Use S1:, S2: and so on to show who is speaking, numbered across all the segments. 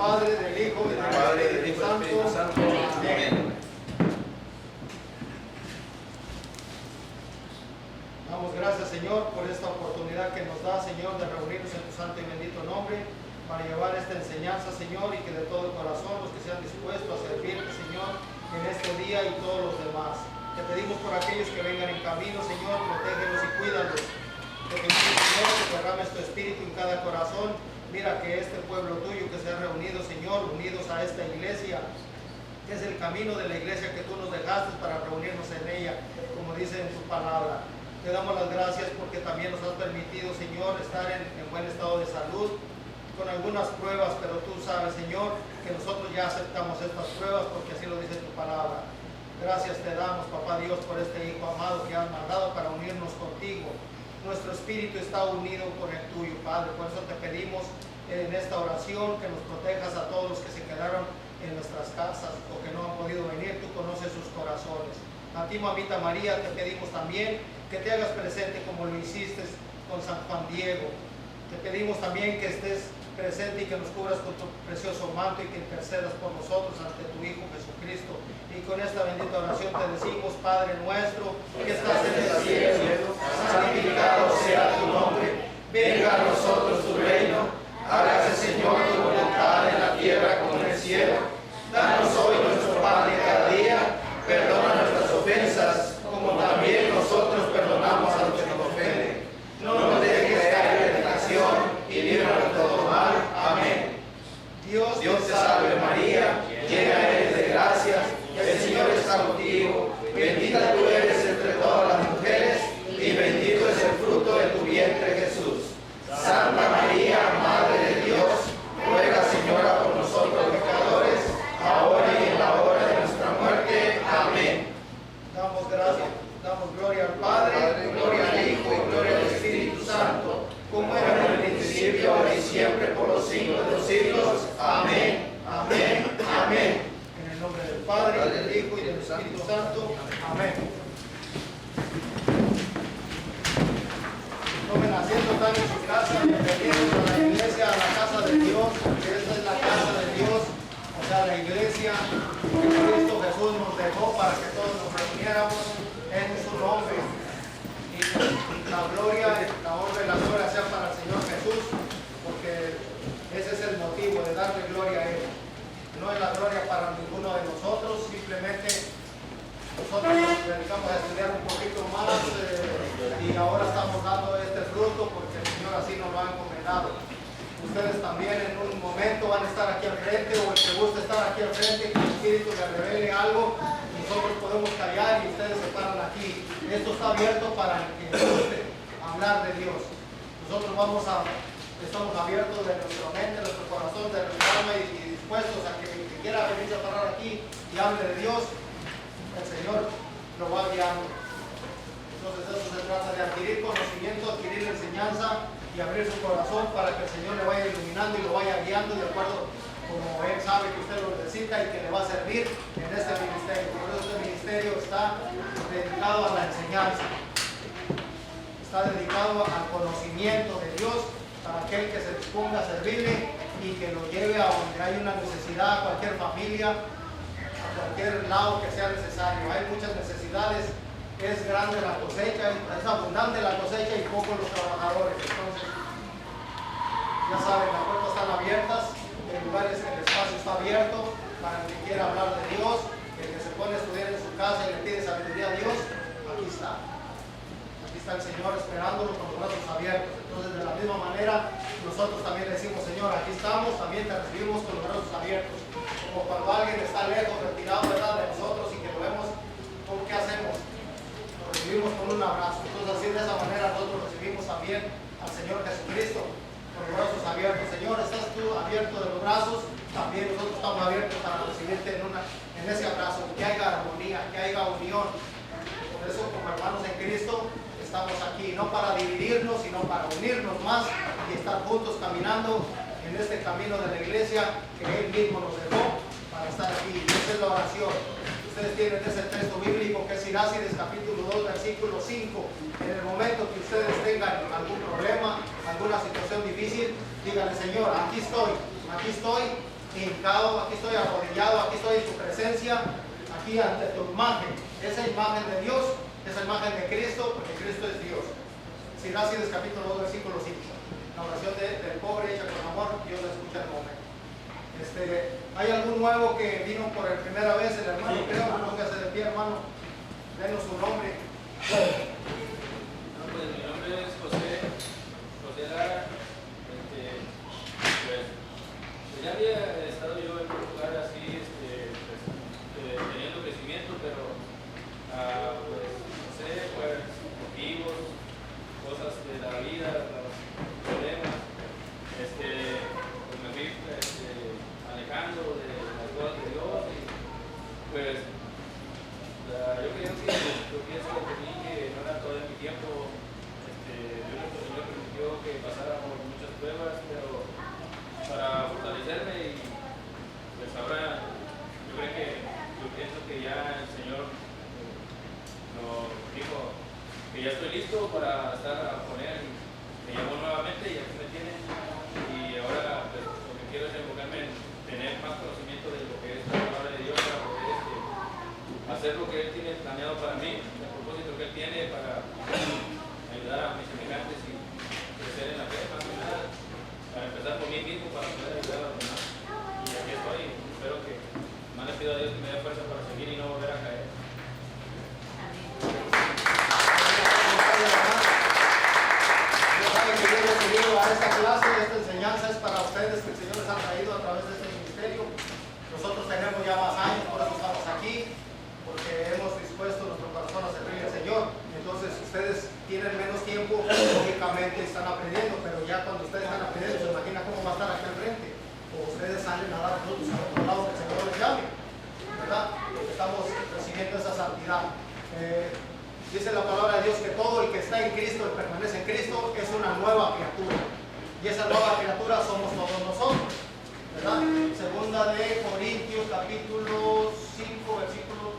S1: Padre, del Hijo y del Espíritu Santo. Amén. Damos gracias, Señor, por esta oportunidad que nos da, Señor, de reunirnos en tu santo y bendito nombre para llevar esta enseñanza, Señor, y que de todo corazón los que sean dispuestos a servirte, Señor, en este día y todos los demás. Te pedimos por aquellos que vengan en camino, Señor, protégelos y cuídalos. Te pedimos, Señor, que derrames tu espíritu en cada corazón. Mira que este pueblo tuyo que se ha reunido, Señor, unidos a esta iglesia, que es el camino de la iglesia que tú nos dejaste para reunirnos en ella, como dice en tu palabra. Te damos las gracias porque también nos has permitido, Señor, estar en buen estado de salud, con algunas pruebas, pero tú sabes, Señor, que nosotros ya aceptamos estas pruebas porque así lo dice tu palabra. Gracias te damos, Papá Dios, por este Hijo amado que has mandado para unirnos contigo. Nuestro espíritu está unido con el tuyo, Padre. Por eso te pedimos en esta oración que nos protejas a todos los que se quedaron en nuestras casas o que no han podido venir. Tú conoces sus corazones. A ti, Mamita María, te pedimos también que te hagas presente como lo hiciste con San Juan Diego. Te pedimos también que estés presente y que nos cubras con tu precioso manto y que intercedas por nosotros ante tu Hijo Jesucristo. Y con esta bendita oración te decimos, Padre nuestro, que estás en el cielo, santificado sea tu nombre. Venga a nosotros tu reino. Hágase, Señor, tu voluntad en la tierra como en el cielo. Danos hoy nuestro pan de cada día. Perdona nuestras ofensas, como también nosotros perdonamos a los que nos ofenden. No nos dejes caer en tentación y líbranos de todo mal. Amén. Dios te salve María, llena eres de gracia, el Señor está contigo. Bendita tú eres entre todas las mujeres y bendito es el fruto de tu vientre Jesús. Santa María, Madre de Dios, ruega, Señora, por nosotros pecadores, ahora y en la hora de nuestra muerte. Amén. Damos gracias, damos gloria al Padre, gloria al Hijo y gloria al Espíritu Santo, como era en el principio, ahora y siempre, por los siglos de los siglos. Amén, amén, amén. En el nombre del Padre, del Hijo y del Espíritu Santo. Amén. Tomen asiento, están en su casa, bienvenidos a la iglesia, a la casa de Dios, porque esta es la casa de Dios, o sea, la iglesia que Cristo Jesús nos dejó para que todos nos reuniéramos en su nombre. Y la gloria, la honra y la gloria sea para el Señor Jesús, porque ese es el motivo de darle gloria a Él. No es la gloria para ninguno de nosotros, simplemente nosotros nos dedicamos a estudiar un poquito más y ahora estamos dando este fruto porque el Señor así nos lo ha encomendado. Ustedes también en un momento van a estar aquí al frente, o el que guste estar aquí al frente, que el Espíritu le revele algo, nosotros podemos callar y ustedes se paran aquí. Esto está abierto para el que guste hablar de Dios. Nosotros estamos abiertos de nuestra mente, de nuestro corazón, de nuestra alma y dispuestos a que el que quiera venir a parar aquí y hable de Dios, el Señor lo va guiando. Entonces eso se trata de adquirir conocimiento, adquirir enseñanza y abrir su corazón para que el Señor le vaya iluminando y lo vaya guiando de acuerdo como Él sabe que usted lo necesita y que le va a servir en este ministerio. Por eso este ministerio está dedicado a la enseñanza, está dedicado al conocimiento de Dios para aquel que se disponga a servirle y que lo lleve a donde hay una necesidad, a cualquier familia, a cualquier lado que sea necesario. Hay muchas necesidades, es grande la cosecha, es abundante la cosecha y pocos los trabajadores. Entonces, ya saben, las puertas están abiertas, el lugar el espacio está abierto para el que quiera hablar de Dios, el que se pone a estudiar en su casa y le pide sabiduría a Dios, aquí está. Aquí está el Señor esperándolo con los brazos abiertos. Entonces, de la misma manera, nosotros también le decimos, Señor, aquí estamos, también te recibimos con los brazos abiertos. Como cuando alguien está lejos, retirado, ¿verdad?, de nosotros y que lo vemos, ¿qué hacemos? Lo recibimos con un abrazo. Entonces, así de esa manera nosotros recibimos también al Señor Jesucristo con los brazos abiertos. Señor, ¿estás tú abierto de los brazos? También nosotros estamos abiertos para recibirte en ese abrazo, que haya armonía, que haya unión. Por eso, como hermanos en Cristo, estamos aquí, no para dividirnos, sino para unirnos más y estar juntos caminando en este camino de la iglesia que Él mismo nos dejó para estar aquí. Esa es la oración. Ustedes tienen ese texto bíblico que es Sirácides capítulo 2, versículo 5. En el momento que ustedes tengan algún problema, alguna situación difícil, díganle, Señor, aquí estoy hincado, aquí estoy arrodillado, aquí estoy en tu presencia, aquí ante tu imagen, esa imagen de Dios, esa imagen de Cristo, porque Cristo es Dios. Siracides capítulo 2, versículo 5. La oración del pobre hecha con amor, Dios la escucha en el momento. ¿Hay algún nuevo que vino por primera vez? El hermano, sí, creo, póngase de pie, hermano. Denos su nombre.
S2: No, pues mi nombre es José Lara. Pues ya había estado yo en un lugar así, teniendo crecimiento, pero pues no sé, pues motivos, cosas de la vida, los problemas, pues me fui alejando de las cosas de Dios y pues yo creo que yo pienso que mí que no era todo en mi tiempo. Dios me permitió que pasara por muchas pruebas, pero para fortalecerme, y pues ahora yo pienso que ya el Señor nos dijo que ya estoy listo para estar con Él. Me llamó nuevamente y aquí me tiene, y ahora pues, lo que quiero es enfocarme en tener más conocimiento de lo que es la palabra de Dios para poder hacer lo que Él tiene planeado para mí, el propósito que Él tiene para ayudar a mis semejantes y crecer en la fe, más que nada, para empezar por mí mismo, para poder ayudar a los demás. Y aquí estoy, espero que más le pido a Dios que me dé fuerza para seguir y no volver a caer.
S1: A esta clase, esta enseñanza es para ustedes que el Señor les ha traído a través de este ministerio. Nosotros tenemos ya más años, por eso estamos aquí, porque hemos dispuesto nuestro corazón a servir al Señor. Entonces ustedes tienen menos tiempo, lógicamente están aprendiendo, pero ya cuando ustedes están aprendiendo, se imagina cómo va a estar aquí al frente, o ustedes salen a dar frutos al otro lado que el Señor les llame, ¿verdad? Estamos recibiendo esa santidad. Dice la palabra de Dios que todo el que está en Cristo y permanece en Cristo es una nueva criatura. Y esa nueva criatura somos todos nosotros, ¿verdad? Segunda de Corintios capítulo 5, versículo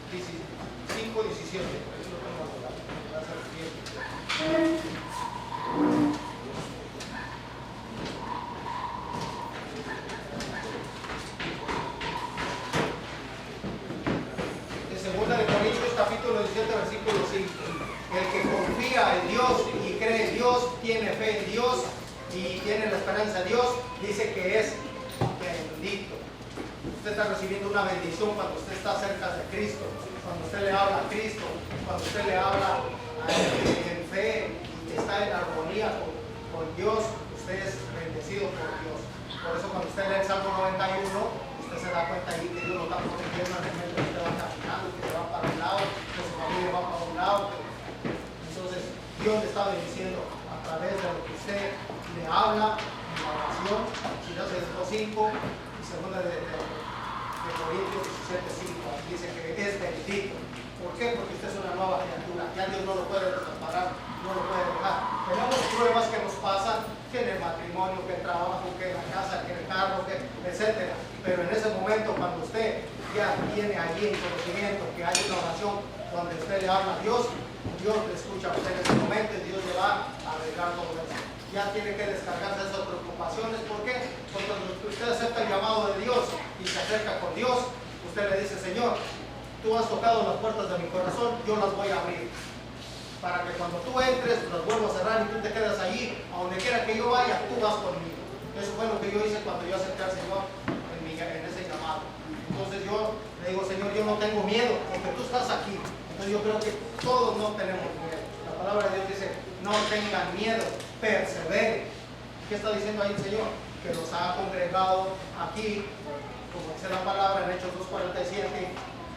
S1: 5, 17. Eso lo tengo a hablar. Segunda de Corintios capítulo 17, versículo 5. El que confía en Dios y cree en Dios, tiene fe en Dios y tiene la esperanza en Dios, dice que es bendito. Usted está recibiendo una bendición cuando usted está cerca de Cristo, cuando usted le habla a Cristo, cuando usted le habla a Él en fe y está en armonía con Dios, usted es bendecido por Dios. Por eso cuando usted lee el Salmo 91, usted se da cuenta ahí que Dios lo está protegiendo en el momento que usted va caminando, que se va para un lado, que su familia va para un lado. Entonces Dios le está bendiciendo a través de lo que usted le habla en la oración. Siracides 2:5 y segunda de Corintios 17:5 dice que es bendito. ¿Por qué? Porque usted es una nueva criatura. Ya Dios no lo puede desamparar, no lo puede dejar. Tenemos pruebas que nos pasan, que en el matrimonio, que en el trabajo, que en la casa, que en el carro, que etcétera. Pero en ese momento, cuando usted ya tiene allí el conocimiento que hay una oración donde usted le habla a Dios, Dios le escucha a usted en ese momento y Dios le va a arreglar todo eso. Ya tiene que descargarse esas preocupaciones. ¿Por qué? Porque cuando usted acepta el llamado de Dios y se acerca con Dios, usted le dice: Señor, tú has tocado las puertas de mi corazón, yo las voy a abrir. Para que cuando tú entres, las vuelvo a cerrar y tú te quedas allí, a donde quiera que yo vaya, tú vas conmigo. Eso fue lo que yo hice cuando yo acepté al Señor en ese llamado. Entonces yo le digo: Señor, yo no tengo miedo, porque tú estás aquí. Entonces yo creo que todos no tenemos miedo. La palabra de Dios dice: no tengan miedo, perseveren. ¿Qué está diciendo ahí el Señor? Que nos ha congregado aquí, como dice la palabra en Hechos 2:47.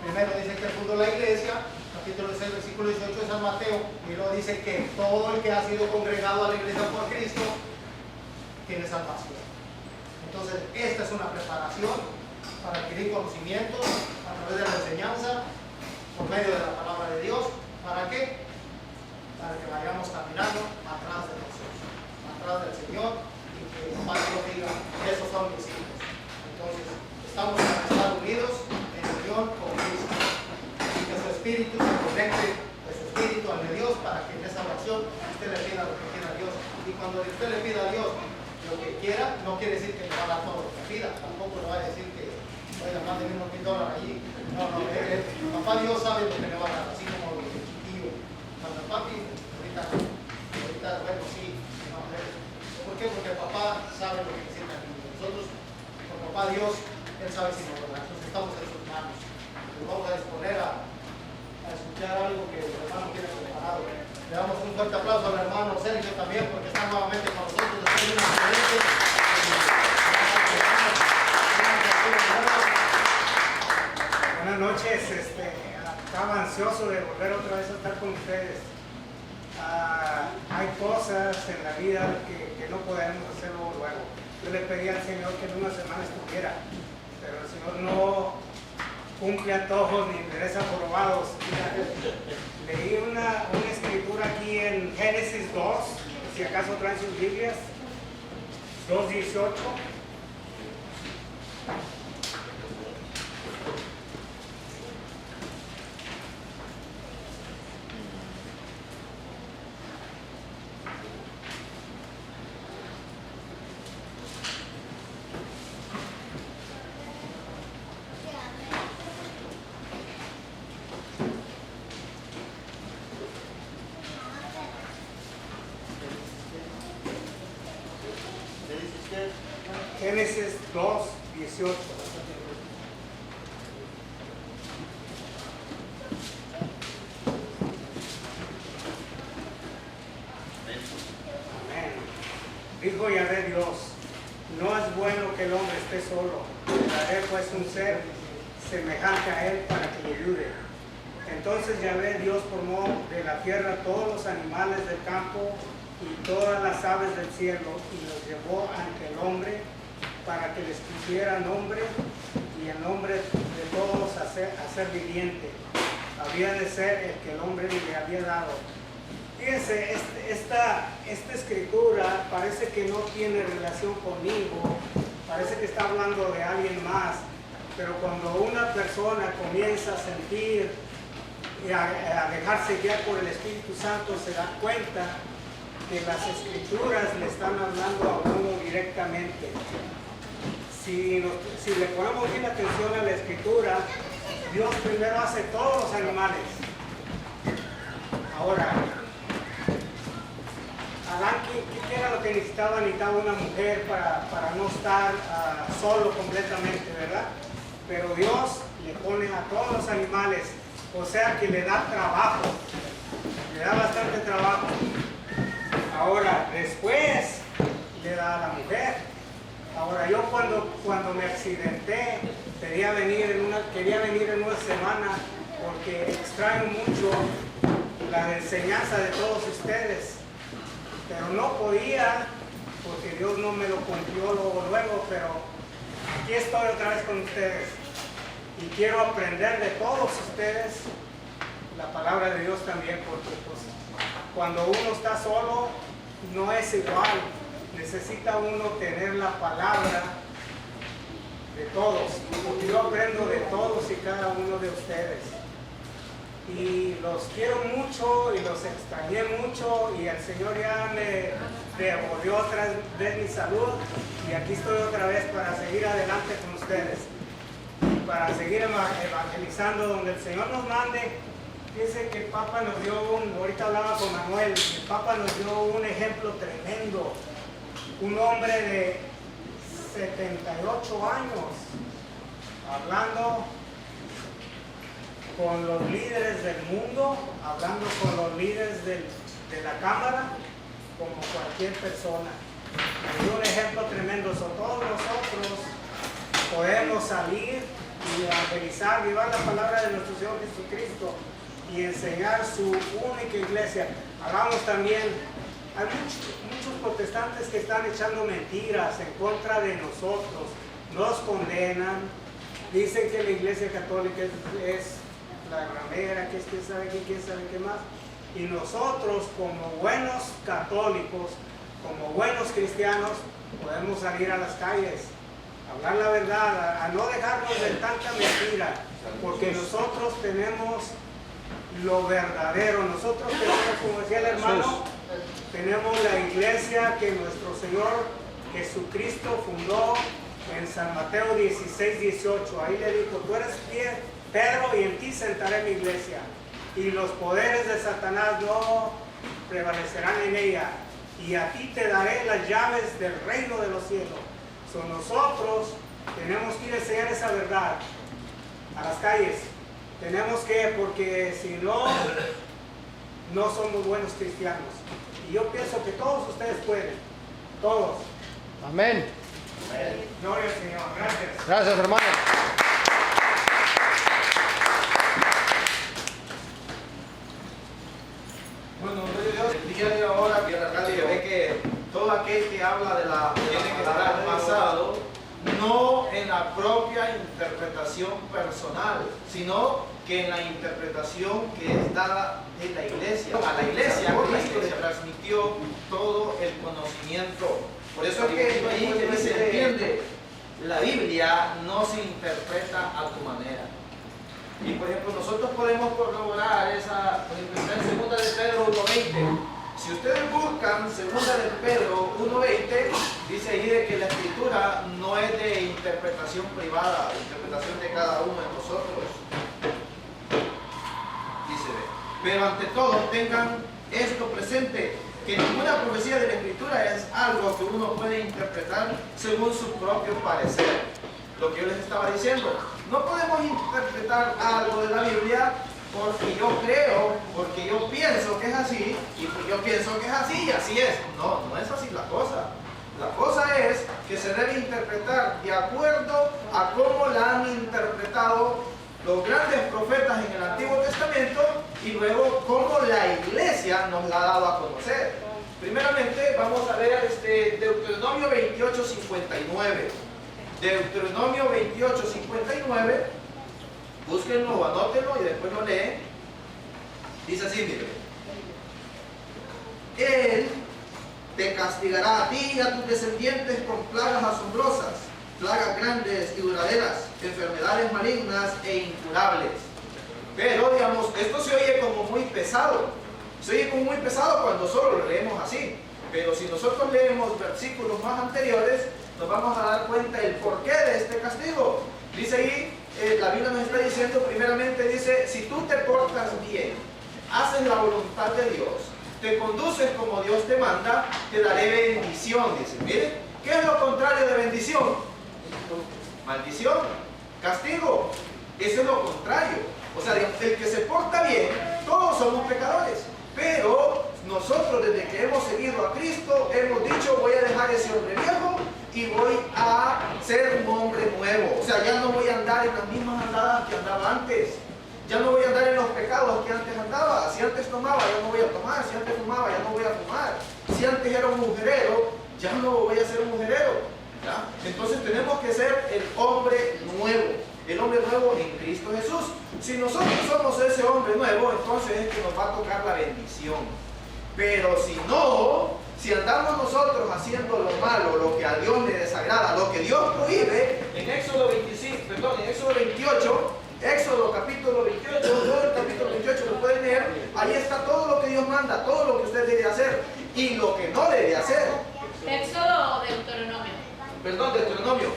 S1: Primero dice que fundó la iglesia, capítulo 6, versículo 18 de San Mateo, y luego dice que todo el que ha sido congregado a la iglesia por Cristo tiene salvación. Entonces, esta es una preparación para adquirir conocimiento a través de la enseñanza, por medio de la palabra de Dios. ¿Para qué? Para que vayamos caminando atrás de nosotros, atrás del Señor, y que el Padre nos diga: esos son mis hijos. Entonces, estamos para estar unidos en unión con Cristo, y que su espíritu se conecte de su espíritu al de Dios, para que en esa oración usted le pida lo que quiera a Dios. Y cuando usted le pida a Dios, lo que quiera, no quiere decir que le va a dar todo lo que pida, tampoco le va a decir que oiga, mándenme unos $1000 allí. No, papá Dios sabe lo que le va a dar, así como lo que tío. Cuando papi, ahorita, bueno, sí, no, ¿por qué? Porque papá sabe lo que necesita el niño. Nosotros, con papá Dios, Él sabe si nos lo da. Entonces estamos en sus manos. Nos vamos a disponer a escuchar algo que el hermano tiene preparado. Le damos un fuerte aplauso al hermano Sergio también, porque está nuevamente con nosotros después de una excelente.
S3: Buenas noches, estaba ansioso de volver otra vez a estar con ustedes. Hay cosas en la vida que no podemos hacerlo luego. Yo le pedí al Señor que en una semana estuviera, pero el Señor no cumple antojos ni endereza jorobados. Leí una escritura aquí en Génesis 2, si acaso traen sus Biblias, 2:18. Génesis 2:18. Amén. Dijo Yahvé Dios, no es bueno que el hombre esté solo. Le daré pues un ser semejante a él para que le ayude. Entonces Yahvé Dios formó de la tierra todos los animales del campo y todas las aves del cielo y los llevó ante el hombre para que les pusiera nombre, y el nombre de todos a ser viviente había de ser el que el hombre le había dado. Fíjense, esta escritura parece que no tiene relación conmigo, parece que está hablando de alguien más, pero cuando una persona comienza a sentir y a dejarse guiar por el Espíritu Santo, se da cuenta que las escrituras le están hablando a uno directamente. Si le ponemos bien atención a la escritura, Dios primero hace todos los animales. Ahora, Adán, ¿qué era lo que necesitaba? Necesitaba una mujer para no estar solo completamente, ¿verdad? Pero Dios le pone a todos los animales, o sea que le da trabajo, le da bastante trabajo. Ahora, después le da a la mujer. Ahora, yo cuando me accidenté, quería venir en una semana porque extraño mucho la enseñanza de todos ustedes, pero no podía porque Dios no me lo cumplió luego, pero aquí estoy otra vez con ustedes y quiero aprender de todos ustedes la palabra de Dios también, porque pues, cuando uno está solo no es igual. Necesita uno tener la palabra de todos, porque yo aprendo de todos y cada uno de ustedes. Y los quiero mucho y los extrañé mucho, y el Señor ya me devolvió otra vez mi salud, y aquí estoy otra vez para seguir adelante con ustedes, para seguir evangelizando donde el Señor nos mande. Fíjense que el Papa nos dio ahorita hablaba con Manuel, el Papa nos dio un ejemplo tremendo. Un hombre de 78 años hablando con los líderes del mundo, hablando con los líderes de la Cámara, como cualquier persona. Me dio un ejemplo tremendo. Todos nosotros podemos salir y evangelizar, llevar la palabra de nuestro Señor Jesucristo y enseñar su única iglesia. Hablamos también. Hay muchos protestantes que están echando mentiras en contra de nosotros, nos condenan, dicen que la Iglesia Católica es la ramera, que es quién sabe qué más. Y nosotros, como buenos católicos, como buenos cristianos, podemos salir a las calles, hablar la verdad, a no dejarnos de tanta mentira, porque nosotros tenemos lo verdadero. Nosotros tenemos, como decía el hermano, tenemos la iglesia que nuestro Señor Jesucristo fundó en San Mateo 16, 18. Ahí le dijo, tú eres Pedro y en ti sentaré mi iglesia. Y los poderes de Satanás no prevalecerán en ella. Y a ti te daré las llaves del reino de los cielos. Nosotros tenemos que ir a enseñar esa verdad a las calles. Tenemos que, porque si no, no somos buenos cristianos. Y yo pienso que todos ustedes pueden. Todos.
S1: Amén.
S3: Gloria al Señor. Gracias.
S1: Gracias, hermano. Bueno, el día de ahora, que la radio ve que todo aquel que habla de la tiene que estar basado no en la propia interpretación personal, sino que en la interpretación que es dada de la iglesia. A la iglesia, Cristo le transmitió todo el conocimiento. Por eso es que ahí que dice, entiende, la Biblia no se interpreta a tu manera. Y por ejemplo, nosotros podemos corroborar esa, por ejemplo, está en 2 de Pedro 1:20. Si ustedes buscan 2 de Pedro 1:20, dice ahí de que la escritura no es de interpretación privada, de interpretación de cada uno de nosotros. Dice, pero ante todo tengan esto presente, que ninguna profecía de la escritura es algo que uno puede interpretar según su propio parecer. Lo que yo les estaba diciendo, no podemos interpretar algo de la Biblia porque yo creo, porque yo pienso que es así, y porque yo pienso que es así y así es. No, no es así la cosa. La cosa es que se debe interpretar de acuerdo a cómo la han interpretado los grandes profetas en el Antiguo Testamento y luego cómo la iglesia nos la ha dado a conocer. Primeramente vamos a ver Deuteronomio 28:59. Deuteronomio 28:59, búsquenlo o anótenlo y después lo leen. Dice así, mire: Él te castigará a ti y a tus descendientes con plagas asombrosas, plagas grandes y duraderas, enfermedades malignas e incurables. Pero, digamos, esto se oye como muy pesado. Se oye como muy pesado cuando solo lo leemos así. Pero si nosotros leemos versículos más anteriores, nos vamos a dar cuenta el porqué de este castigo. Dice ahí, la Biblia nos está diciendo, primeramente dice, si tú te portas bien, haces la voluntad de Dios, te conduces como Dios te manda, te daré bendición. Dice, mire, ¿qué es lo contrario de bendición? Maldición, castigo. Eso es lo contrario. O sea, el que se porta bien, todos somos pecadores, pero nosotros desde que hemos seguido a Cristo, hemos dicho, voy a dejar ese hombre viejo y voy a ser un hombre nuevo. O sea, ya no voy a andar en las mismas andadas que andaba antes. Ya no voy a andar en los pecados que antes andaba. Si antes tomaba, ya no voy a tomar. Si antes fumaba, ya no voy a fumar. Si antes era un mujerero, ya no voy a ser un mujerero. ¿Ya? Entonces tenemos que ser el hombre nuevo. El hombre nuevo en Cristo Jesús. Si nosotros somos ese hombre nuevo, entonces es que nos va a tocar la bendición. Pero si no, si andamos nosotros haciendo lo malo, lo que a Dios le desagrada, lo que Dios prohíbe, en Éxodo 28, Éxodo capítulo 28, todo el capítulo 28 lo pueden leer, ahí está todo lo que Dios manda, todo lo que usted debe hacer y lo que no debe hacer.
S4: ¿Éxodo o Deuteronomio?
S1: Perdón, Deuteronomio.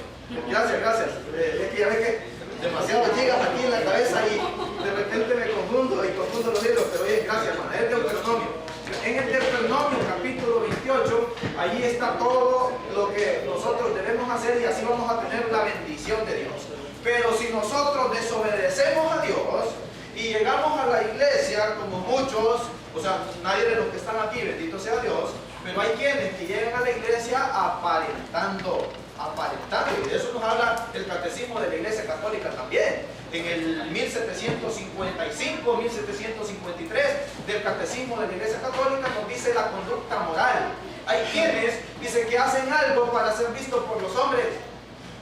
S1: Gracias. Es que ya ve que demasiado gigas aquí en la cabeza y de repente me confundo los libros, pero oye, gracias, hermano, es Deuteronomio. En el Deuteronomio capítulo 28, allí está todo lo que nosotros debemos hacer y así vamos a tener la bendición de Dios. Pero si nosotros desobedecemos a Dios y llegamos a la iglesia como muchos, o sea, nadie de los que están aquí, bendito sea Dios, pero hay quienes que llegan a la iglesia aparentando, y de eso nos habla el catecismo de la Iglesia Católica también. En el 1755, 1753 del catecismo de la Iglesia Católica nos dice la conducta moral. Hay quienes dicen que hacen algo para ser vistos por los hombres.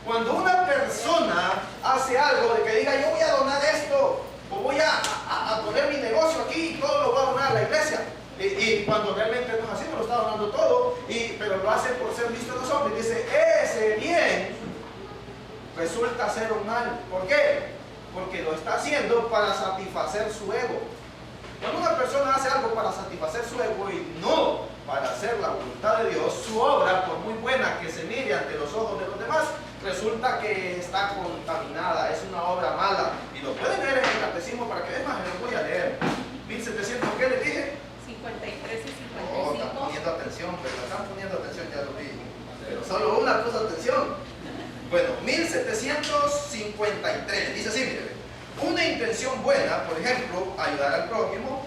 S1: Cuando una persona hace algo de que diga, yo voy a donar esto, o voy a poner mi negocio aquí y todo lo voy a donar a la iglesia, y cuando realmente no es así, no lo está donando todo, pero lo hace por ser visto de los hombres, dice, ese bien resulta ser un mal. ¿Por qué? Porque lo está haciendo para satisfacer su ego. Cuando una persona hace algo para satisfacer su ego y no para hacer la voluntad de Dios, su obra, por muy buena
S5: buena que se mire ante los ojos de los demás, resulta que está contaminada, es una obra mala. Y lo pueden leer en el catecismo para que, es más, les voy a leer. 1700, ¿qué les dije?
S4: 53 y
S5: Oh, están
S4: 55.
S5: poniendo atención, pero están poniendo atención, ya lo vi. Pero solo una cosa, atención. Bueno, 1753, dice así, mire. Una intención buena, por ejemplo, ayudar al prójimo,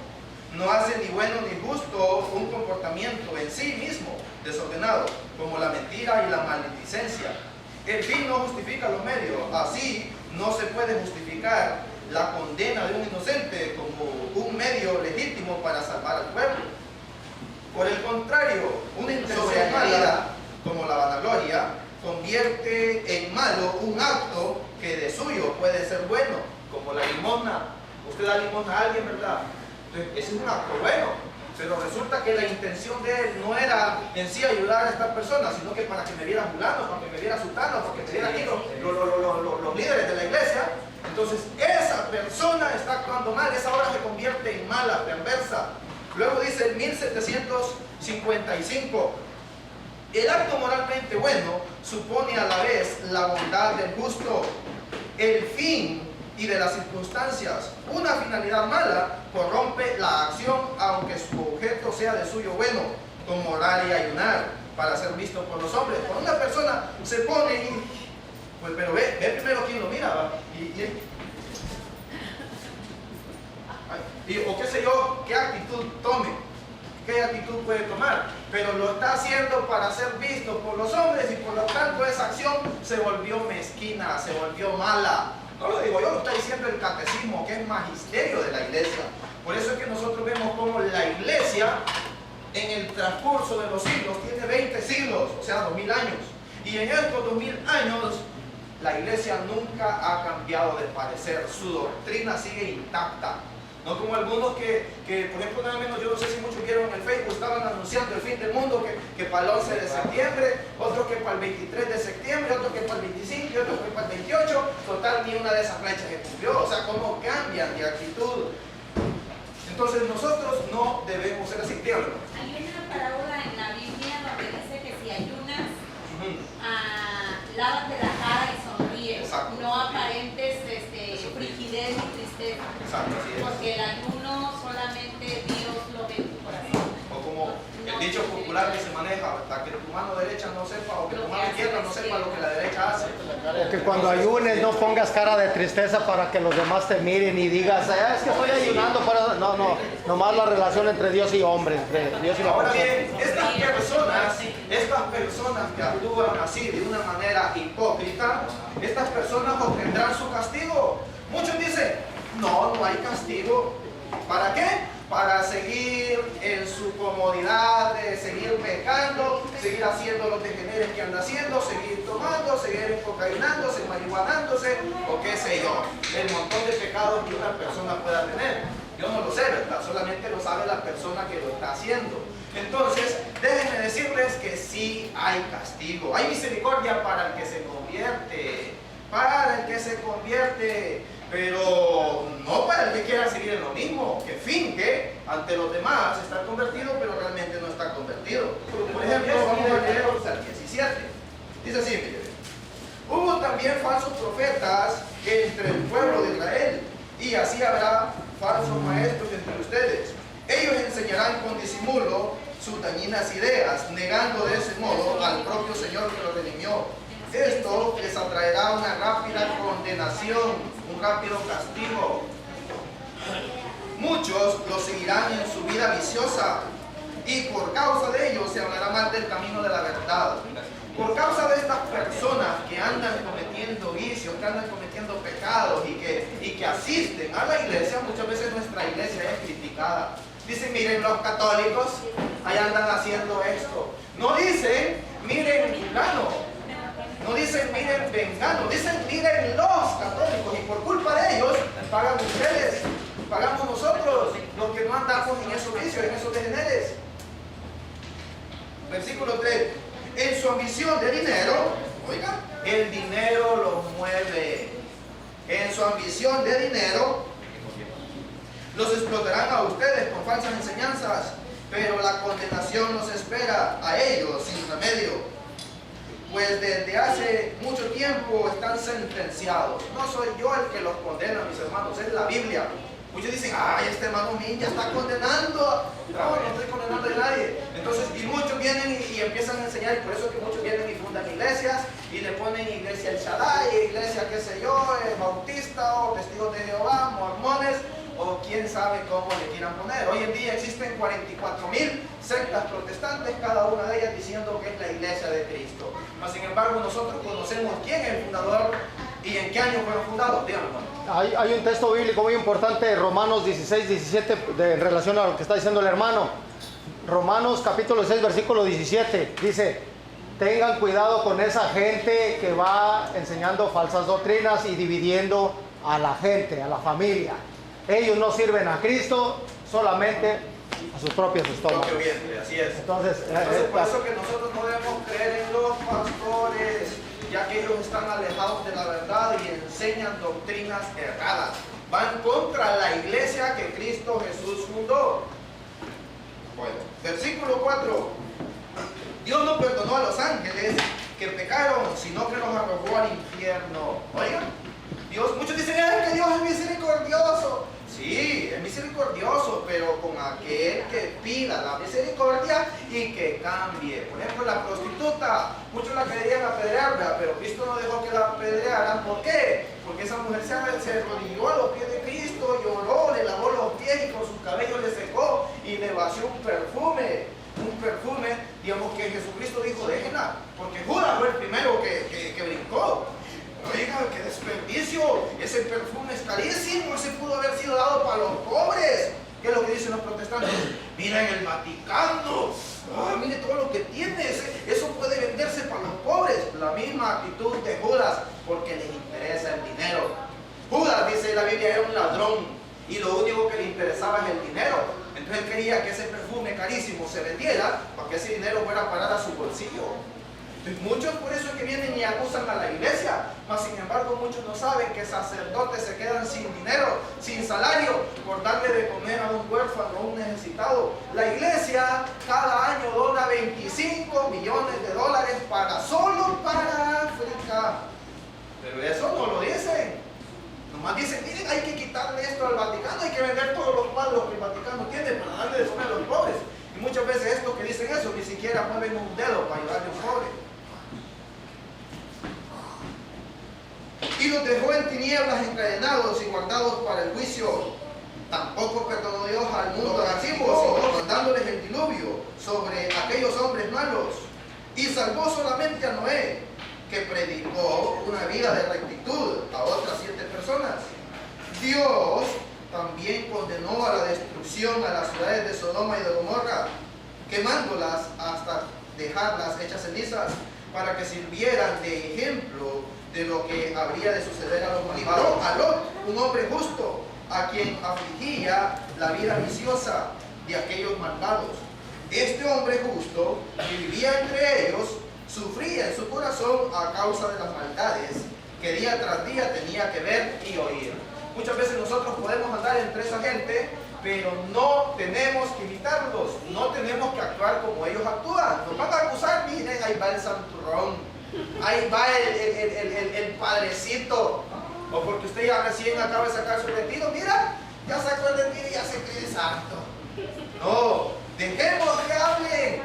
S5: no hace ni bueno ni justo un comportamiento en sí mismo desordenado, como la mentira y la maledicencia. El fin no justifica los medios, así no se puede justificar la condena de un inocente como un medio legítimo para salvar al pueblo. Por el contrario, una intención mala, como la vanagloria, convierte en malo un acto que de suyo puede ser bueno, como la limosna. Usted da limosna a alguien, ¿verdad? Entonces, ese es un acto bueno, pero resulta que la intención de él no era en sí ayudar a esta persona, sino que para que me viera fulano, para que me viera sultano, para que me viera aquí los líderes de la iglesia. Entonces, esa persona está actuando mal, esa obra se convierte en mala, perversa. Luego dice el 1755, el acto moralmente bueno supone a la vez la bondad del justo, el fin y de las circunstancias. Una finalidad mala corrompe la acción, aunque su objeto sea de suyo bueno, como orar y ayunar para ser visto por los hombres. Cuando una persona se pone y, pues, pero ve primero quién lo mira, ¿va? O qué sé yo, qué actitud tome, qué actitud puede tomar, pero lo está haciendo para ser visto por los hombres y por lo tanto esa acción se volvió mezquina, se volvió mala. No lo digo yo, lo está diciendo el catecismo, que es magisterio de la iglesia. Por eso es que nosotros vemos como la iglesia en el transcurso de los siglos tiene 20 siglos, o sea 2000 años, y en estos 2000 años la iglesia nunca ha cambiado de parecer, su doctrina sigue intacta. No como algunos que por ejemplo, nada menos, yo no sé si muchos vieron en el Facebook, estaban anunciando el fin del mundo, que para el 11 de septiembre, otros que para el 23 de septiembre, otros que para el 25 y otros que para el 28, total ni una de esas fechas se cumplió. O sea, cómo cambian de actitud. Entonces nosotros no debemos ser así. Díganlo.
S6: Hay una parábola en la Biblia donde dice que si ayunas, lávate la cara y sonríe.
S5: Exacto.
S6: No aparentes frigidez ni tristeza.
S5: Exacto, así es.
S6: Porque el ayuno solamente Dios lo ve en tu corazón.
S5: O como el dicho popular que se maneja, hasta que tu mano derecha no sepa, o que tu mano izquierda no sepa lo que la derecha hace.
S1: O que cuando ayunes no pongas cara de tristeza para que los demás te miren y digas, es que estoy ayunando para... No, nomás la relación entre Dios y hombre, entre Dios y la
S5: Ahora
S1: persona.
S5: bien, estas personas que actúan así de una manera hipócrita, estas personas obtendrán su castigo. Muchos dicen, no hay castigo. ¿Para qué? Para seguir en su comodidad de seguir pecando, seguir haciendo los degeneres que anda haciendo, seguir tomando, seguir cocainándose, marihuanándose, o qué sé yo, el montón de pecados que una persona pueda tener. Yo no lo sé, ¿verdad? Solamente lo sabe la persona que lo está haciendo. Entonces, déjenme decirles que sí hay castigo, hay misericordia para el que se convierte, pero no para el que quiera seguir en lo mismo, que finge ante los demás estar convertido, pero realmente no está convertido. Por ejemplo, vamos a leer al 17. Dice así, mire. Hubo también falsos profetas entre el pueblo de Israel, y así habrá falsos maestros entre ustedes. Ellos enseñarán con disimulo sus dañinas ideas, negando de ese modo al propio Señor que los redimió. Esto les atraerá una rápida condenación, un rápido castigo. Muchos lo seguirán en su vida viciosa, y por causa de ellos se hablará mal del camino de la verdad. Por causa de estas personas que andan cometiendo vicios, que andan cometiendo pecados y que asisten a la iglesia, muchas veces nuestra iglesia es criticada. Dicen, miren los católicos, ahí andan haciendo esto. No dicen, miren fulano. No dicen, miren vengano. Dicen, miren los católicos. Y por culpa de ellos, pagan ustedes, pagamos nosotros, los que no andamos en esos vicios, en esos degeneres. Versículo 3. En su ambición de dinero, oiga, el dinero los mueve. En su ambición de dinero, los explotarán a ustedes con falsas enseñanzas, pero la condenación los espera a ellos sin remedio. pues desde hace mucho tiempo están sentenciados. No soy yo el que los condena, mis hermanos, es la Biblia. Muchos dicen, ay, este hermano mío ya está condenando. No, no estoy condenando a nadie. Entonces, y muchos vienen y empiezan a enseñar, y por eso es que muchos vienen y fundan iglesias, y le ponen iglesia El Shaddai, iglesia qué sé yo, bautista, o testigos de Jehová, mormones, o quién sabe cómo le quieran poner. Hoy en día existen 44,000 sectas protestantes, cada una de ellas diciendo que es la iglesia de Cristo. Mas, sin embargo, nosotros conocemos quién es el fundador y en qué año fueron fundados. Díganme, hermano.
S1: Hay un texto bíblico muy importante, Romanos 16, 17, en relación a lo que está diciendo el hermano. Romanos capítulo 6, versículo 17, dice: tengan cuidado con esa gente que va enseñando falsas doctrinas y dividiendo a la gente, a la familia. Ellos no sirven a Cristo, solamente a sus propios estómagos.
S5: Propio vientre, así es.
S1: Entonces,
S5: por eso que nosotros no debemos creer en los pastores, ya que ellos están alejados de la verdad y enseñan doctrinas erradas. Van contra la iglesia que Cristo Jesús fundó. Bueno, versículo 4. Dios no perdonó a los ángeles que pecaron, sino que los arrojó al infierno. Oigan, Dios, muchos dicen que Dios es misericordioso. Sí, es misericordioso, pero con aquel que pida la misericordia y que cambie. Por ejemplo, la prostituta, muchos la querían apedrear, ¿verdad? Pero Cristo no dejó que la apedrearan. ¿Por qué? Porque esa mujer se arrodilló a los pies de Cristo, lloró, le lavó los pies y con sus cabellos le secó y le vació un perfume, digamos, que Jesucristo dijo, déjenla, porque Judas fue el primero que brincó. Oiga, qué desperdicio, ese perfume es carísimo, ese pudo haber sido dado para los pobres. ¿Qué es lo que dicen los protestantes? Miren el Vaticano, mire todo lo que tiene, eso puede venderse para los pobres. La misma actitud de Judas, porque les interesa el dinero. Judas, dice la Biblia, era un ladrón y lo único que le interesaba es el dinero. Entonces él quería que ese perfume carísimo se vendiera para que ese dinero fuera a parar a su bolsillo. Muchos por eso es que vienen y acusan a la iglesia, mas sin embargo muchos no saben que sacerdotes se quedan sin dinero, sin salario, por darle de comer a un huérfano o a un necesitado. La iglesia cada año dona 25 millones de dólares solo para África. Pero eso no lo dicen. Nomás dicen, miren, hay que quitarle esto al Vaticano, hay que vender todos los cuadros que el Vaticano tiene para darle de comer a los pobres. Y muchas veces estos que dicen eso ni siquiera mueven un dedo para ayudarle a un pobre. Y los dejó en tinieblas encadenados y guardados para el juicio. Tampoco perdonó Dios al mundo antiguo, sino mandándoles el diluvio sobre aquellos hombres malos. Y salvó solamente a Noé, que predicó una vida de rectitud a otras 7 personas. Dios también condenó a la destrucción a las ciudades de Sodoma y de Gomorra, quemándolas hasta dejarlas hechas cenizas, para que sirvieran de ejemplo de lo que habría de suceder a los malvados. A Lot, un hombre justo, a quien afligía la vida viciosa de aquellos malvados. Este hombre justo, que vivía entre ellos, sufría en su corazón a causa de las maldades que día tras día tenía que ver y oír. Muchas veces nosotros podemos andar entre esa gente, pero no tenemos que imitarlos, no tenemos que actuar como ellos actúan. Nos van a acusar, miren, ahí va el santurrón, ahí va el padrecito, o porque usted ya recién acaba de sacar su retiro, mira, ya sacó el retiro y ya se cree santo. No, dejemos que hablen.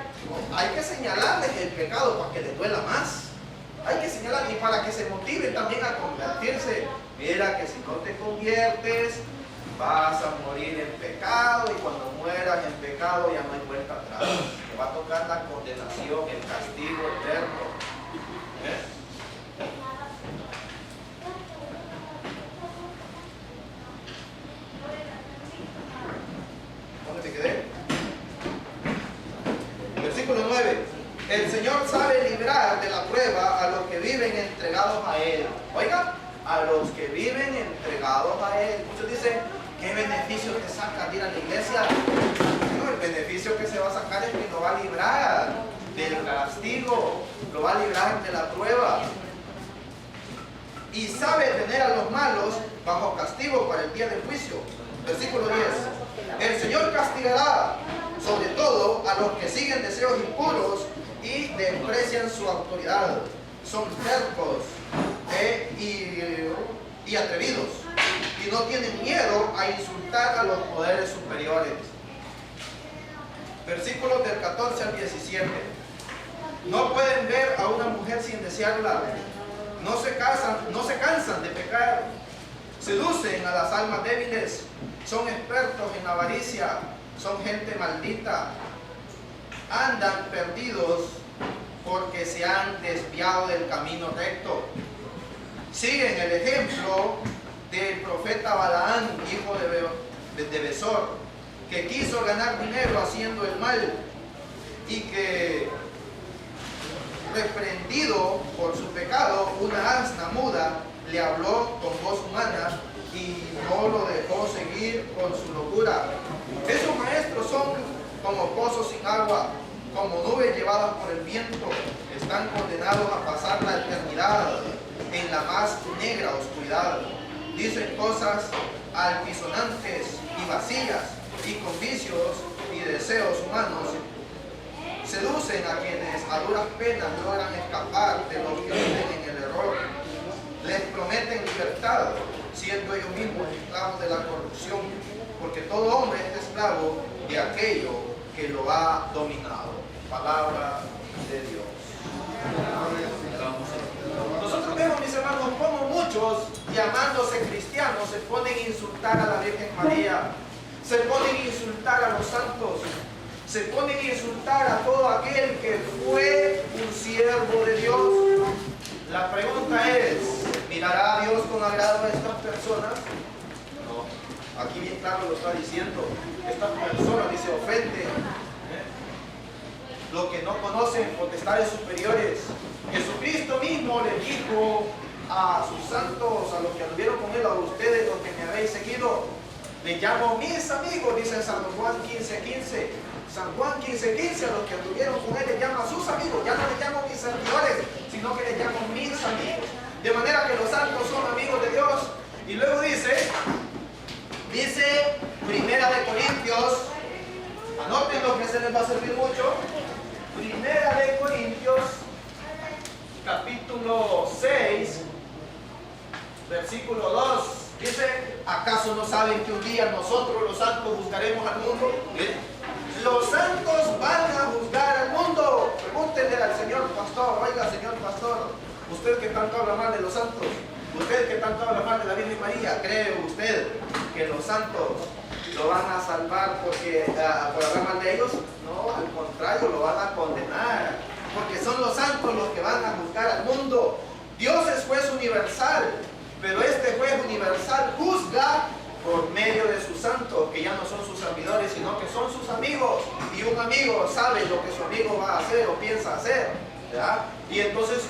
S5: Hay que señalarles el pecado para que les duela más. Hay que señalar y para que se motiven también a convertirse. Mira que si no te conviertes, vas a morir en pecado, y cuando mueras en pecado ya no hay vuelta atrás. Te va a tocar la condenación, el castigo eterno. ¿Dónde me quedé? Versículo 9. El Señor sabe librar de la prueba a los que viven entregados a Él. Oiga, a los que viven entregados a Él. Muchos dicen, ¿qué beneficio te saca de ir a la iglesia? No, el beneficio que se va a sacar es que lo va a librar del castigo, lo va a librar de la prueba. Y sabe tener a los malos bajo castigo para el día del juicio. Versículo 10. El Señor castigará sobre todo a los que siguen deseos impuros y desprecian su autoridad. son tercos y atrevidos, y no tienen miedo a insultar a los poderes superiores. Versículos del 14 al 17. No pueden ver a una mujer sin desearla. No se cansan de pecar. Seducen a las almas débiles. Son expertos en avaricia. Son gente maldita. Andan perdidos porque se han desviado del camino recto. Siguen el ejemplo del profeta Balaán, hijo de Besor, que quiso ganar dinero haciendo el mal y que, reprendido por su pecado, una asna muda le habló con voz humana y no lo dejó seguir con su locura. Esos maestros son como pozos sin agua, como nubes llevadas por el viento. Están condenados a pasar la eternidad en la más negra oscuridad. Dicen cosas altisonantes y vacías y con vicios y deseos humanos. Seducen a quienes a duras penas logran escapar de los que viven en el error. Les prometen libertad, siendo ellos mismos esclavos de la corrupción, porque todo hombre es esclavo de aquello que lo ha dominado. Palabra de Dios. Nosotros vemos, mis hermanos, como muchos, llamándose cristianos, se ponen a insultar a la Virgen María, se ponen a insultar a los santos, se ponen a insultar a todo aquel que fue un siervo de Dios. La pregunta es, ¿mirará a Dios con agrado a estas personas? No, aquí bien claro lo está diciendo. Estas personas, dice, ofenden lo que no conocen, potestades superiores. Jesucristo mismo le dijo a sus santos, a los que anduvieron con él, a ustedes los que me habéis seguido, les llamo mis amigos, dice San Juan 15:15. San Juan 15:15, a los que anduvieron con él les llama a sus amigos. Ya no les llamo mis seguidores, sino que les llamo mis amigos. De manera que los santos son amigos de Dios. Y luego dice Primera de Corintios, anoten lo que se les va a servir mucho. Primera de Corintios, capítulo 6, versículo 2, dice, ¿acaso no saben que un día nosotros los santos juzgaremos al mundo? Los santos van a juzgar al mundo. Pregúntenle al señor pastor, oiga señor pastor, usted que tanto habla mal de los santos, usted que tanto habla mal de la Virgen María, ¿cree usted que los santos lo van a salvar porque, por hablar mal de ellos? No, al contrario, lo van a condenar, porque son los santos los que van a juzgar al mundo. Dios es juez universal, pero este juez universal juzga por medio de sus santos, que ya no son sus servidores, sino que son sus amigos. Y un amigo sabe lo que su amigo va a hacer o piensa hacer, ¿verdad? Y entonces,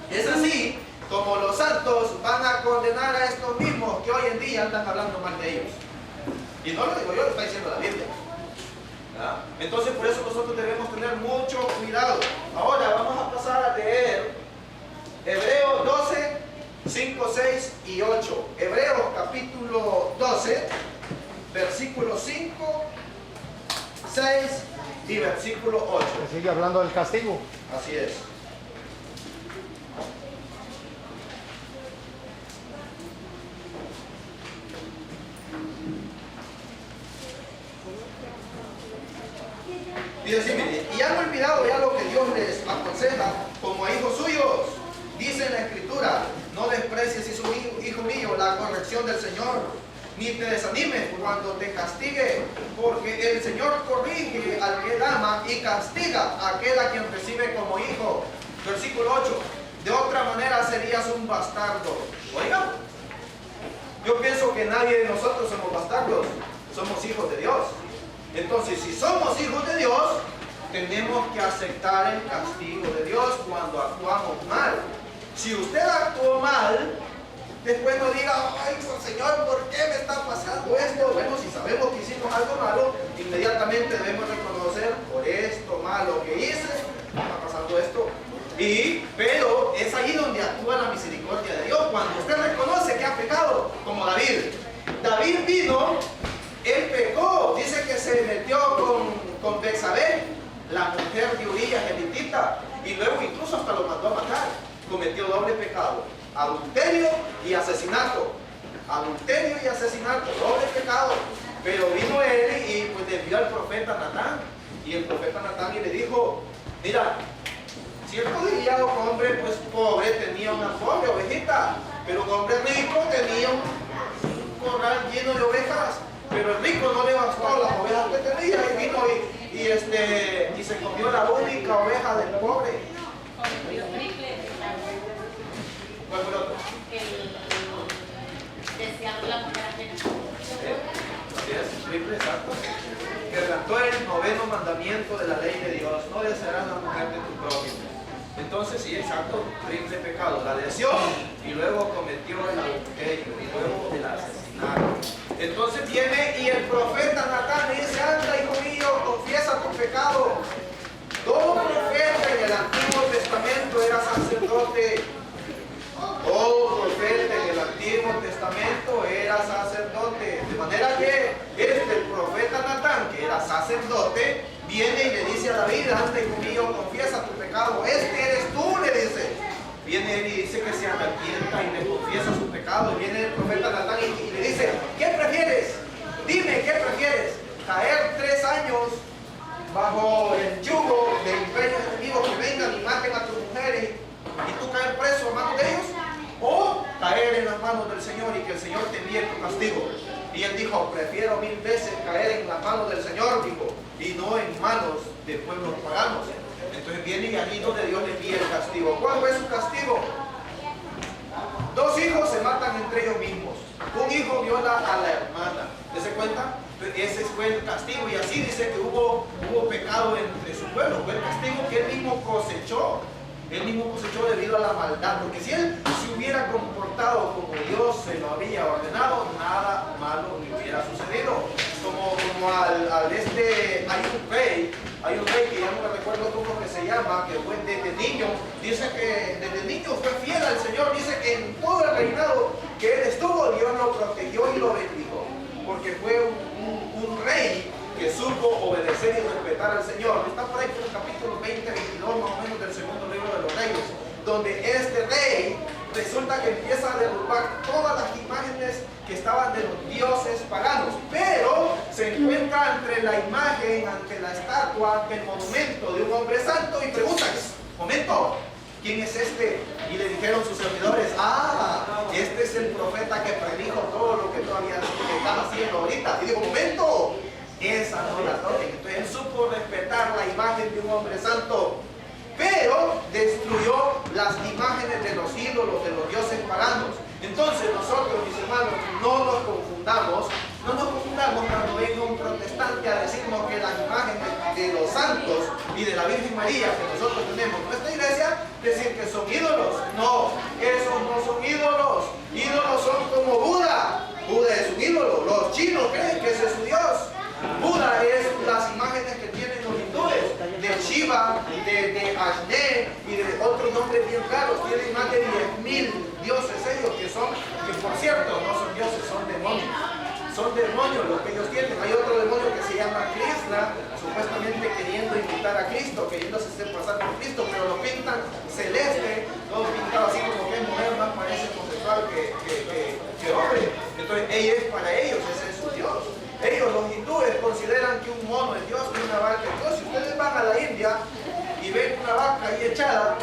S5: es así como los santos van a condenar a estos mismos que hoy en día andan hablando mal de ellos. Y no lo digo yo, lo está diciendo la Biblia. ¿verdad? Entonces, por eso nosotros debemos tener mucho cuidado. Ahora vamos a pasar a leer Hebreos 12, 5, 6 y 8. Hebreos capítulo 12, versículo 5, 6 y versículo 8.
S1: Sigue hablando del castigo.
S5: Así es. Dice así, mire, y han olvidado ya lo que Dios les aconseja como a hijos suyos. Dice en la Escritura, no desprecies, hijo mío, la corrección del Señor, ni te desanimes cuando te castigue, porque el Señor corrige al que él ama y castiga a aquel a quien recibe como hijo. Versículo 8, de otra manera serías un bastardo. Oiga, yo pienso que nadie de nosotros somos bastardos, somos hijos de Dios. Entonces, si somos hijos de Dios, tenemos que aceptar el castigo de Dios cuando actuamos mal. Si usted actuó mal, después no diga, ay, Señor, ¿por qué me está pasando esto? Bueno, si sabemos que hicimos algo malo, inmediatamente debemos reconocer, por esto malo que hice, me está pasando esto. Pero es ahí donde actúa la misericordia de Dios, cuando usted reconoce que ha pecado, como David. David vino, él pecó, dice que se metió con Betsabé, la mujer de Urías, elitita, y luego incluso hasta lo mandó a matar. cometió doble pecado: adulterio y asesinato. Adulterio y asesinato, doble pecado. Pero vino él y pues le envió al profeta Natán. Y el profeta Natán le dijo: mira, cierto día un hombre pues pobre tenía una pobre ovejita, pero un hombre rico tenía un corral lleno de ovejas, pero el rico no le bastó las ovejas que tenía y vino y se comió la única oveja del pobre. ¿Cuál fue el otro?
S4: Deseando la mujer ajena.
S5: Así es, triple, exacto. Quebrantó el 9º mandamiento de la ley de Dios: no desearás la mujer de tu prójimo. Entonces, sí, exacto, triple pecado: la adhesión, y luego cometió el adulterio, y luego el asesinato. Entonces viene y el profeta Natán le dice: anda, hijo mío, confiesa tu pecado. Todo profeta en el Antiguo Testamento era sacerdote. Todo profeta en el Antiguo Testamento era sacerdote. De manera que el profeta Natán, que era sacerdote, viene y le dice a David: anda, hijo mío, confiesa tu pecado. Este eres tú, le dice. Viene él y dice que se arrepienta y le confiesa su pecado. Y viene el profeta Natán y le dice: ¿qué prefieres? Dime, ¿qué prefieres? ¿Caer 3 años bajo el yugo de imperios enemigos que vengan y maten a tus mujeres y tú caer preso a manos de ellos? ¿O caer en las manos del Señor y que el Señor te envíe tu castigo? Y él dijo: prefiero 1000 veces caer en las manos del Señor, dijo, y no en manos de pueblos paganos. Entonces viene y allí donde Dios le envía el castigo. ¿Cuál fue su castigo? 2 hijos se matan entre ellos mismos. Un hijo viola a la hermana. ¿Se cuenta? Ese fue el castigo. Y así dice que hubo pecado entre su pueblo. Fue el castigo que él mismo cosechó. Él mismo cosechó debido a la maldad. Porque si él se hubiera comportado como Dios se lo había ordenado, nada malo le hubiera sucedido. Como hay un rey que ya no me recuerdo cómo que se llama, que fue desde niño, dice que desde niño fue fiel al Señor. Dice que en todo el reinado que él estuvo, Dios lo protegió y lo bendijo, porque fue un rey que supo obedecer y respetar al Señor. Está por ahí por el capítulo 20-22 más o menos del segundo libro de los Reyes, donde este rey resulta que empieza a derrubar todas las imágenes que estaban de los dioses paganos, pero se encuentra entre la imagen, ante la estatua, ante el monumento de un hombre santo y pregunta: momento, ¿quién es este? Y le dijeron sus servidores: este es el profeta que predijo todo lo que todavía están haciendo ahorita. Y digo: momento, esa no la toquen. Entonces él supo respetar la imagen de un hombre santo, pero destruyó las imágenes de los ídolos, de los dioses paganos. Entonces nosotros, mis hermanos, no nos confundamos cuando venga un protestante a decirnos que las imágenes de los santos y de la Virgen María que nosotros tenemos en nuestra iglesia, decir que son ídolos. No, esos no son ídolos. Ídolos son como Buda. Buda es un ídolo. Los chinos creen que ese es su Dios. Buda es las imágenes que tienen los hindúes, de Shiva, de Ajne y de otros nombres bien raros. Tienen más de 10.000 dioses ellos, que por cierto no son dioses, son demonios. Son demonios los que ellos tienen. Hay otro demonio que se llama Krishna, supuestamente queriendo imitar a Cristo, queriéndose hacer pasar por Cristo, pero lo pintan celeste, todo pintado así como que es mujer, más parece homosexual que hombre. Entonces para ellos ese es su Dios. Ellos, los hindúes, consideran que un mono es Dios y una vaca es Dios. Si ustedes van a la India y ven una vaca ahí echada,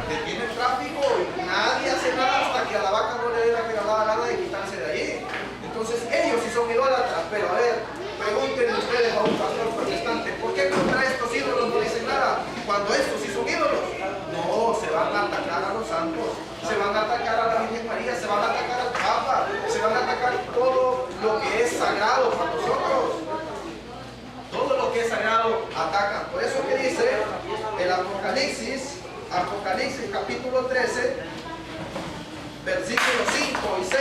S5: detienen tráfico y nadie hace nada hasta que a la vaca no le dé la regalada gana de quitarse de allí. Entonces ellos sí son idólatras. Pero a ver, pregúntenle ustedes a un pastor protestante: ¿por qué contra estos ídolos no dicen nada? Cuando estos sí son ídolos. No, se van a atacar a los santos, se van a atacar a la Virgen María, se van a atacar al Papa, se van a atacar todo lo que es sagrado para nosotros. Todo lo que es sagrado atacan. Por eso que dice el Apocalipsis capítulo 13, versículos 5 y 6.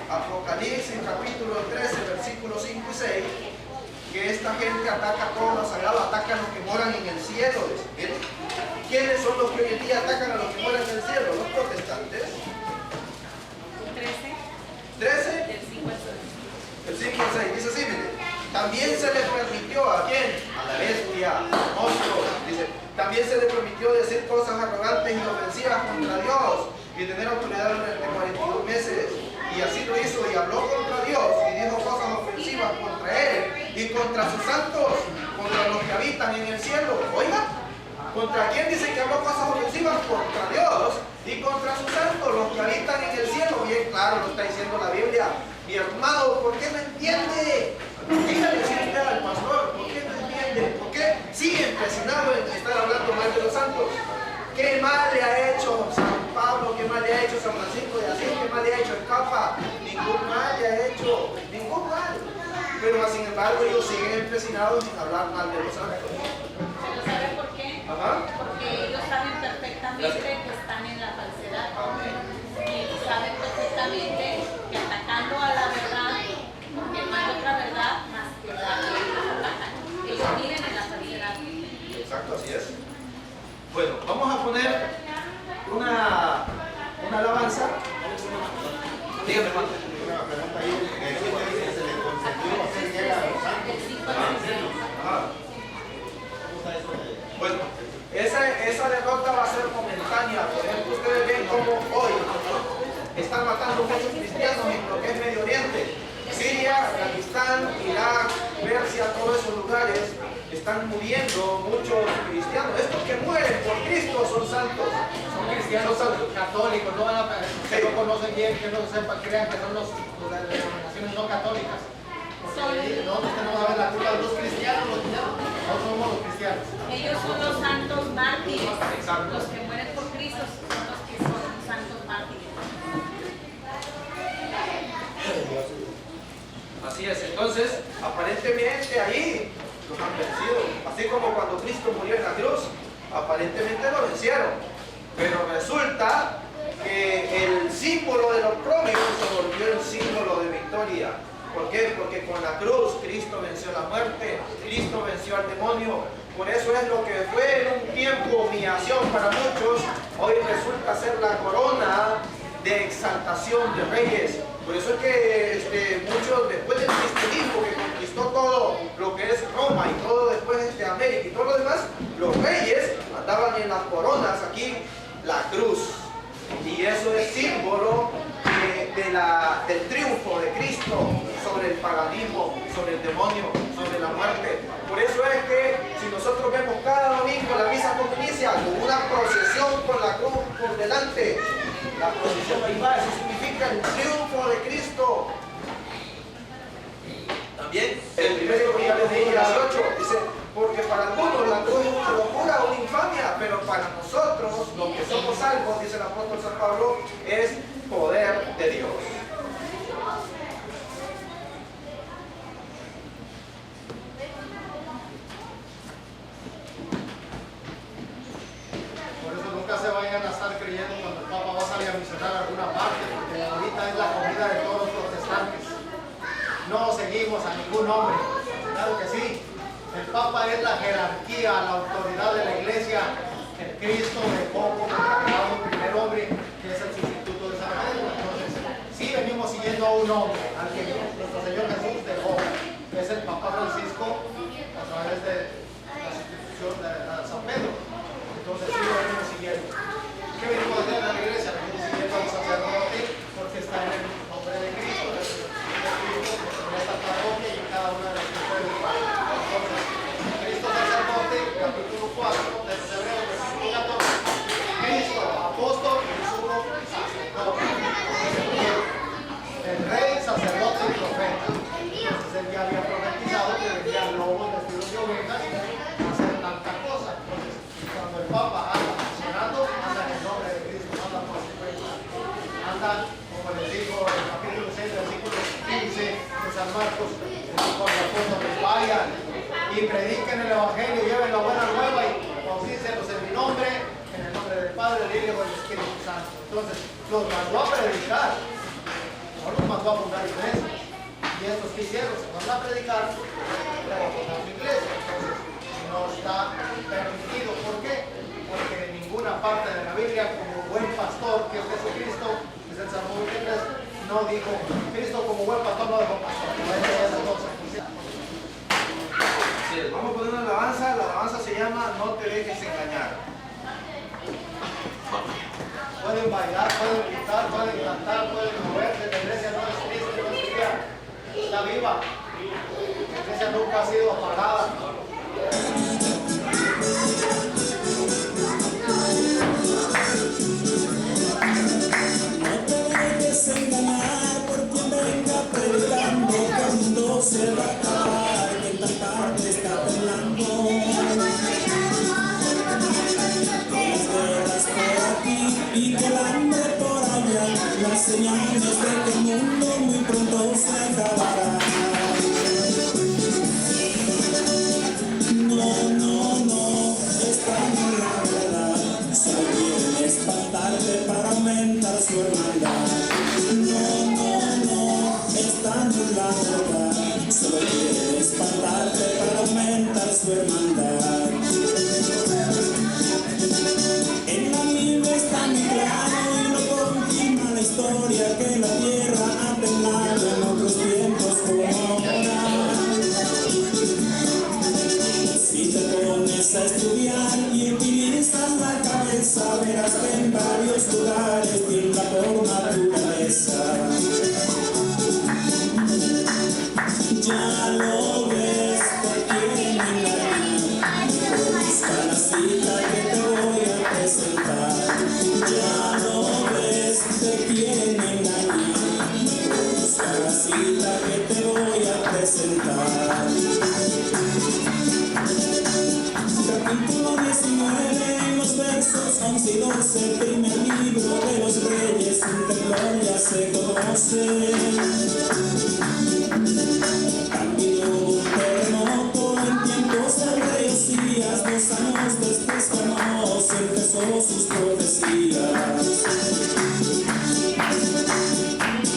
S5: Apocalipsis capítulo 13, versículos 5 y 6. Que esta gente ataca todo lo sagrado, ataca a los que moran en el cielo. ¿Ven? ¿Quiénes son los que hoy en día atacan a los que moran en el cielo? Los protestantes. 13.
S4: Del 5 al 6.
S5: El 5 al 6. Dice así, mire. También se les permitió ¿a quién? A la bestia, al monstruo. Dice, También se le permitió decir cosas arrogantes y ofensivas contra Dios y tener autoridad durante 42 meses. Y así lo hizo y habló contra Dios y dijo cosas ofensivas contra Él y contra sus santos, contra los que habitan en el cielo. Oiga, ¿contra quién dice que habló cosas ofensivas? Contra Dios y contra sus santos, los que habitan en el cielo. Bien claro lo está diciendo la Biblia. Mi hermano, ¿por qué no entiende? Dígale si usted al pastor, ¿por qué no entiende? ¿Por qué sigue empecinado en estar hablando mal de los santos? ¿Qué mal le ha hecho San Pablo? ¿Qué mal le ha hecho San Francisco de Asís? ¿Qué mal le ha hecho el Papa? Ningún mal le ha hecho, ningún mal. Pero sin embargo ellos siguen empecinados en hablar mal de los santos.
S6: ¿Pero sabe por qué?
S5: Ajá.
S6: Porque ellos saben perfectamente que están en la falsedad.
S5: Amén.
S6: Y saben perfectamente que atacando a la verdad, porque no hay otra verdad más que la que ellos atacan. Ellos viven en la falsedad.
S5: Exacto, así es. Bueno, vamos a poner una alabanza. Dígame, hermano.
S1: Una pregunta ahí, ¿qué dice que se le concedió hacer llegar a los santos?
S5: Ajá.
S1: ¿Cómo está eso de...?
S5: Bueno, esa derrota va a ser momentánea. Por ejemplo, ustedes ven cómo hoy están matando muchos cristianos en lo que es Medio Oriente. Siria, Afganistán, Irak, Persia, todos esos lugares están muriendo muchos cristianos. Estos que mueren por Cristo son santos.
S7: Son cristianos católicos, no van a, que no conocen bien, que no sepan, crean que son las denominaciones no católicas.
S1: Porque nosotros tenemos a ver la culpa de los cristianos, nosotros somos los cristianos.
S6: Ellos son los santos mártires.
S5: Exacto.
S6: Los que mueren por Cristo son los que son santos mártires.
S5: Así es, entonces, aparentemente ahí los han vencido. Así como cuando Cristo murió en la cruz, aparentemente lo vencieron. Pero resulta que el símbolo de los pródigos se volvió el símbolo de victoria. ¿Por qué? Porque con la cruz Cristo venció la muerte, Cristo venció al demonio. Por eso es lo que fue en un tiempo humillación para muchos, hoy resulta ser la corona de exaltación de reyes. Por eso es que muchos, después del cristianismo que conquistó todo lo que es Roma y todo después de América y todo lo demás, los reyes andaban en las coronas, aquí la cruz. Y eso es símbolo del triunfo de Cristo sobre el paganismo, sobre el demonio, sobre la muerte. Por eso es que si nosotros vemos cada domingo la misa pontificia con una procesión con la cruz por delante, la procesión ahí va, eso significa el triunfo de Cristo. También el primero que ya les dije, 18, dice, porque para algunos la cruz es una locura, una infamia, pero para nosotros, los que somos salvos, dice el apóstol San Pablo, es poder de Dios.
S1: Por eso nunca se vayan a estar creyendo cuando el Papa va a salir a misionar a alguna parte, porque ahorita es la comida de todos los protestantes. No seguimos a ningún hombre, claro que sí. El Papa es la jerarquía, la autoridad de la Iglesia. El Cristo dejó como encargado el primer hombre, que es el sustituto de San Pedro. Entonces, sí venimos siguiendo a un hombre, al que nuestro Señor Jesús dejó, que es el Papa Francisco, a través de la sustitución de San Pedro. Entonces, sí lo venimos siguiendo. ¿Qué venimos haciendo en la Iglesia? Venimos siguiendo al sacerdote, porque está en el nombre de Cristo, en esta parroquia y en cada una de las mujeres del Padre. Entonces, Cristo sacerdote, capítulo 4 de los Hebreos, versículo 14. Cristo, apóstol y sumo sacerdote. El rey, sacerdote y profeta. Entonces él ya había profetizado que vendrían lobos vestidos de ovejas a hacer tanta cosa. Entonces, cuando el Papa anda funcionando, anda en el nombre de Cristo, anda por su cuenta. Anda, como les digo, en el capítulo 6, versículo 15 de San Marcos, el apóstol, vayan y prediquen el Evangelio, lleven la buena nueva y bautícenlos en mi nombre, en el nombre del Padre, del Hijo y del Espíritu Santo. Entonces, los mandó a predicar, no los mandó a fundar iglesias. Y estos que hicieron, se van a predicar, pero a fundar su iglesia. Entonces, no está permitido. ¿Por qué? Porque en ninguna parte de la Biblia, como buen pastor, que es Jesucristo, es el Salmo 23, no dijo, Cristo como buen pastor no dejó pastor. No es esa cosa.
S5: Sí, Así es, vamos a poner una alabanza. La alabanza se llama No te dejes engañar.
S1: Pueden bailar, pueden gritar, pueden cantar, pueden moverse. La iglesia no es triste, no es fría. Está viva. La iglesia nunca ha sido apagada.
S8: No te dejes engañar por quien venga predicando que el mundo se va a acabar, que en tal parte está temblando. Que las guerras por aquí y que el hambre por allá, las señales de que el mundo muy pronto se acabará. No, está en la verdad, solo quieren espantarte para aumentar su hermandad. No, están en la verdad, solo quieren espantarte para aumentar su hermandad. En la Biblia está muy claro y lo confirma la historia que la tierra ha temblado en otros tiempos como ahora. Si te pones a estudiar y utilizas la cabeza, verás que en varios lugares tiembla por naturaleza. Ya lo ves, te quieren engañar. Busca la cita que te voy a presentar. Ya lo ves, te quieren engañar. Busca la cita que te voy a presentar. Capítulo 19, en los versos 11 y 12, el primer libro de los reyes, un temblor ya se conoce. También hubo un terremoto en tiempos del rey Osías, 2 años después Amós empezó sus profecías.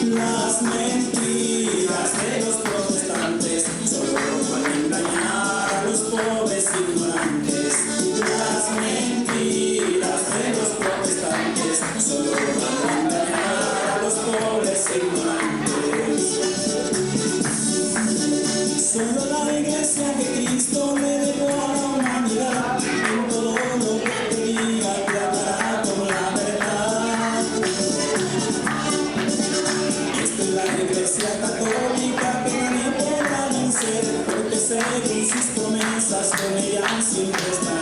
S8: Las mentiras de los protestantes solo van a engañar a los pobres ignorantes. Las mentiras de los protestantes solo van a engañar a los pobres ignorantes. Solo la iglesia que Cristo le dejó a la humanidad, en todo lo que te diga te hablará con la verdad. Esta es la iglesia católica que nadie podrá vencer, porque según sus promesas con ella siempre está.